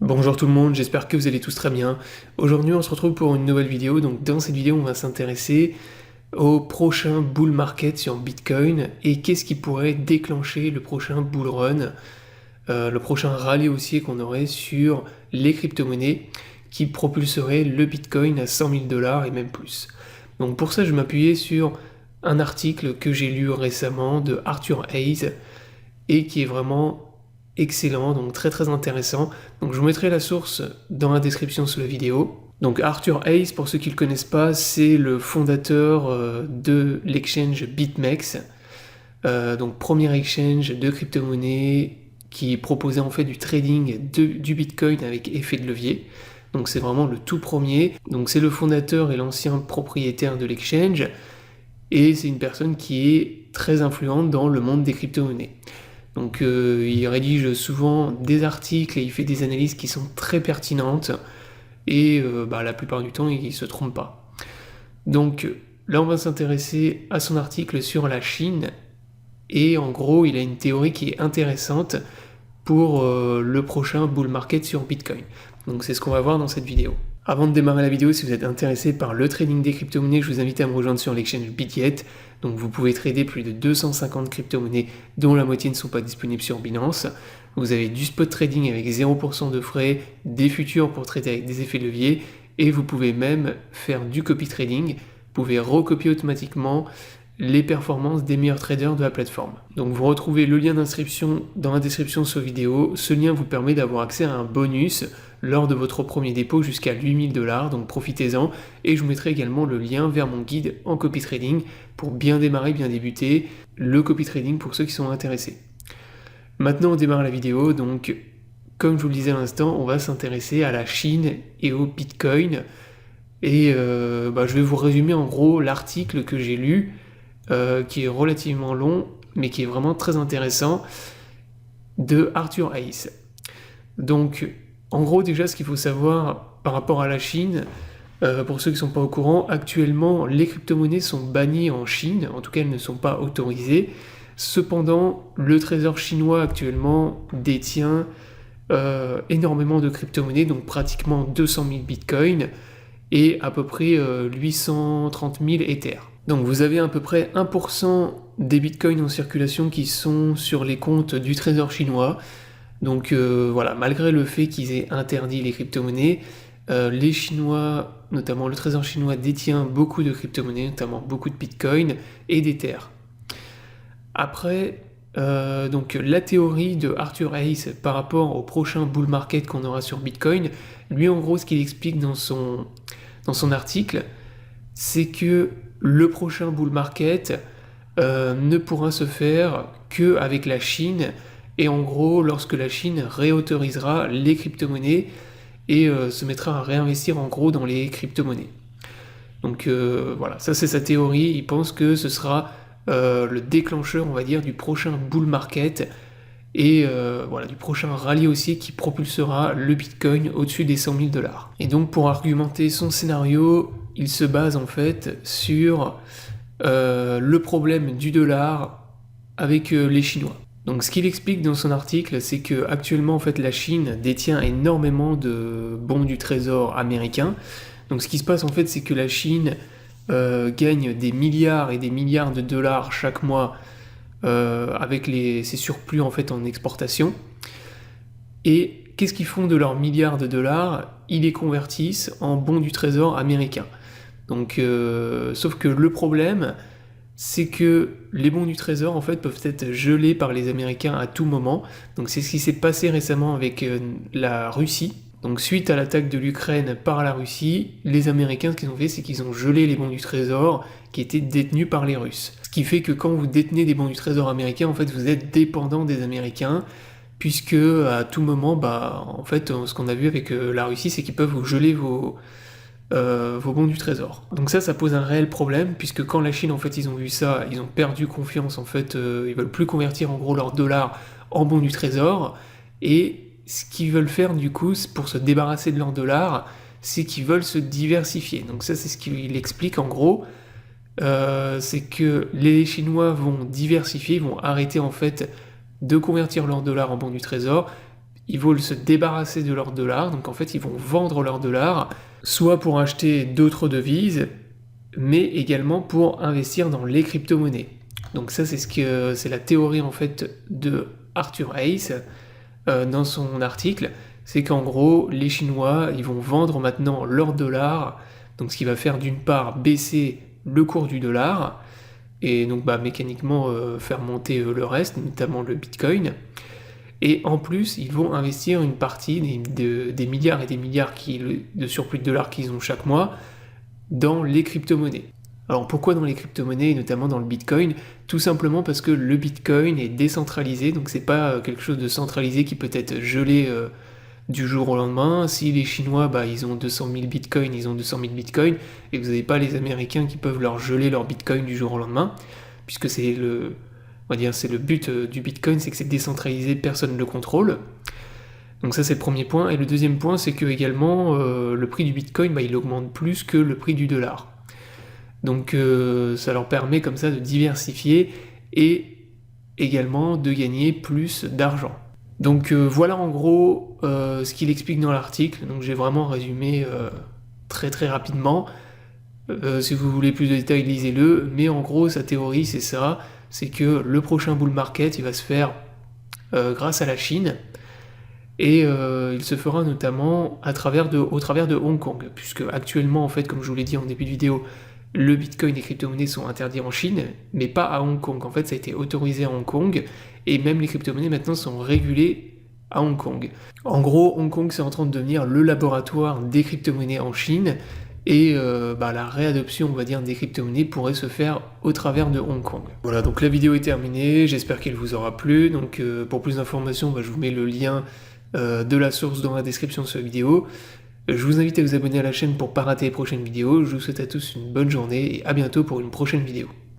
Bonjour tout le monde, j'espère que vous allez tous très bien. Aujourd'hui on se retrouve pour une nouvelle vidéo, donc dans cette vidéo on va s'intéresser au prochain bull market sur Bitcoin et qu'est-ce qui pourrait déclencher le prochain bull run, le prochain rallye haussier qu'on aurait sur les crypto-monnaies qui propulserait le Bitcoin à 100 000 $ et même plus. Donc pour ça je m'appuyais sur un article que j'ai lu récemment de Arthur Hayes et qui est vraiment excellent, donc très très intéressant. Donc je vous mettrai la source dans la description sous la vidéo. Donc Arthur Hayes, pour ceux qui ne le connaissent pas, c'est le fondateur de l'exchange BitMEX, donc premier exchange de crypto-monnaie qui proposait en fait du trading du Bitcoin avec effet de levier. Donc c'est vraiment le tout premier. Donc c'est le fondateur et l'ancien propriétaire de l'exchange, et c'est une personne qui est très influente dans le monde des crypto-monnaies. Donc il rédige souvent des articles et il fait des analyses qui sont très pertinentes et la plupart du temps il ne se trompe pas. Donc là on va s'intéresser à son article sur la Chine et en gros il a une théorie qui est intéressante pour le prochain bull market sur Bitcoin. Donc c'est ce qu'on va voir dans cette vidéo. Avant de démarrer la vidéo, si vous êtes intéressé par le trading des crypto-monnaies, je vous invite à me rejoindre sur l'exchange Bitget. Donc vous pouvez trader plus de 250 crypto-monnaies dont la moitié ne sont pas disponibles sur Binance. Vous avez du spot trading avec 0% de frais, des futurs pour trader avec des effets de levier, et vous pouvez même faire du copy trading. Vous pouvez recopier automatiquement les performances des meilleurs traders de la plateforme. Donc vous retrouvez le lien d'inscription dans la description sous vidéo. Ce lien vous permet d'avoir accès à un bonus lors de votre premier dépôt jusqu'à 8 000 $, donc profitez-en. Et je vous mettrai également le lien vers mon guide en copy trading pour bien démarrer, bien débuter le copy trading pour ceux qui sont intéressés. Maintenant on démarre la vidéo, donc comme je vous le disais à l'instant, on va s'intéresser à la Chine et au Bitcoin. Et je vais vous résumer en gros l'article que j'ai lu, qui est relativement long, mais qui est vraiment très intéressant, de Arthur Hayes. Donc, en gros, déjà, ce qu'il faut savoir par rapport à la Chine, pour ceux qui ne sont pas au courant, actuellement, les crypto-monnaies sont bannies en Chine, en tout cas, elles ne sont pas autorisées. Cependant, le trésor chinois actuellement détient énormément de crypto-monnaies, donc pratiquement 200 000 bitcoins et à peu près 830 000 Ethers. Donc vous avez à peu près 1% des bitcoins en circulation qui sont sur les comptes du trésor chinois. Donc voilà, malgré le fait qu'ils aient interdit les crypto-monnaies, les Chinois, notamment le trésor chinois, détient beaucoup de crypto-monnaies, notamment beaucoup de bitcoins et d'Ether. Après, donc la théorie de Arthur Hayes par rapport au prochain bull market qu'on aura sur Bitcoin, lui en gros ce qu'il explique dans son article, c'est que le prochain bull market ne pourra se faire qu'avec la Chine, et en gros lorsque la Chine réautorisera les crypto-monnaies et se mettra à réinvestir en gros dans les crypto-monnaies. Donc voilà, ça c'est sa théorie, il pense que ce sera le déclencheur, on va dire, du prochain bull market et du prochain rallye haussier qui propulsera le Bitcoin au-dessus des 100 000 $. Et donc pour argumenter son scénario, il se base en fait sur le problème du dollar avec les Chinois. Donc ce qu'il explique dans son article, c'est que actuellement en fait la Chine détient énormément de bons du trésor américain. Donc ce qui se passe en fait, c'est que la Chine gagne des milliards et des milliards de dollars chaque mois avec ces surplus en fait en exportation. Et qu'est-ce qu'ils font de leurs milliards de dollars? Ils les convertissent en bons du trésor américain. Donc, sauf que le problème, c'est que les bons du trésor en fait peuvent être gelés par les Américains à tout moment. Donc c'est ce qui s'est passé récemment avec la Russie. Donc suite à l'attaque de l'Ukraine par la Russie, les Américains, ce qu'ils ont fait, c'est qu'ils ont gelé les bons du trésor qui étaient détenus par les Russes. Ce qui fait que quand vous détenez des bons du trésor américains, en fait, vous êtes dépendant des Américains, puisque à tout moment, en fait, ce qu'on a vu avec la Russie, c'est qu'ils peuvent vous geler vos bons du trésor. Donc ça pose un réel problème, puisque quand la Chine, en fait, ils ont vu ça, ils ont perdu confiance, en fait, ils veulent plus convertir en gros leurs dollars en bons du trésor, et ce qu'ils veulent faire du coup pour se débarrasser de leurs dollars, c'est qu'ils veulent se diversifier. Donc ça c'est ce qu'il explique en gros, c'est que les Chinois vont diversifier, ils vont arrêter en fait de convertir leurs dollars en bons du trésor, ils veulent se débarrasser de leurs dollars, donc en fait ils vont vendre leurs dollars, soit pour acheter d'autres devises, mais également pour investir dans les crypto-monnaies. Donc ça c'est la théorie en fait de Arthur Hayes dans son article, c'est qu'en gros les Chinois ils vont vendre maintenant leurs dollars, donc ce qui va faire d'une part baisser le cours du dollar, et donc mécaniquement faire monter le reste, notamment le Bitcoin. Et en plus, ils vont investir une partie des milliards et des milliards de surplus de dollars qu'ils ont chaque mois dans les crypto-monnaies. Alors pourquoi dans les crypto-monnaies et notamment dans le Bitcoin? Tout simplement parce que le Bitcoin est décentralisé, donc c'est pas quelque chose de centralisé qui peut être gelé du jour au lendemain. Si les Chinois, ils ont 200 000 Bitcoins, ils ont 200 000 Bitcoins, et vous n'avez pas les Américains qui peuvent leur geler leur Bitcoin du jour au lendemain, puisque c'est le but du Bitcoin, c'est que c'est décentralisé, personne ne le contrôle. Donc ça c'est le premier point. Et le deuxième point, c'est que également le prix du Bitcoin, il augmente plus que le prix du dollar. Donc ça leur permet comme ça de diversifier et également de gagner plus d'argent. Donc voilà en gros ce qu'il explique dans l'article. Donc j'ai vraiment résumé très très rapidement. Si vous voulez plus de détails, lisez-le. Mais en gros, sa théorie, c'est ça. C'est que le prochain bull market, il va se faire grâce à la Chine. Et il se fera notamment au travers de Hong Kong. Puisque actuellement, en fait, comme je vous l'ai dit en début de vidéo, le Bitcoin et les crypto-monnaies sont interdits en Chine, mais pas à Hong Kong. En fait, ça a été autorisé à Hong Kong. Et même les crypto-monnaies maintenant sont régulées à Hong Kong. En gros, Hong Kong, c'est en train de devenir le laboratoire des crypto-monnaies en Chine. Et la réadoption, on va dire, des crypto-monnaies pourrait se faire au travers de Hong Kong. Voilà, donc la vidéo est terminée, j'espère qu'elle vous aura plu. Donc pour plus d'informations, je vous mets le lien de la source dans la description de cette vidéo. Je vous invite à vous abonner à la chaîne pour ne pas rater les prochaines vidéos. Je vous souhaite à tous une bonne journée et à bientôt pour une prochaine vidéo.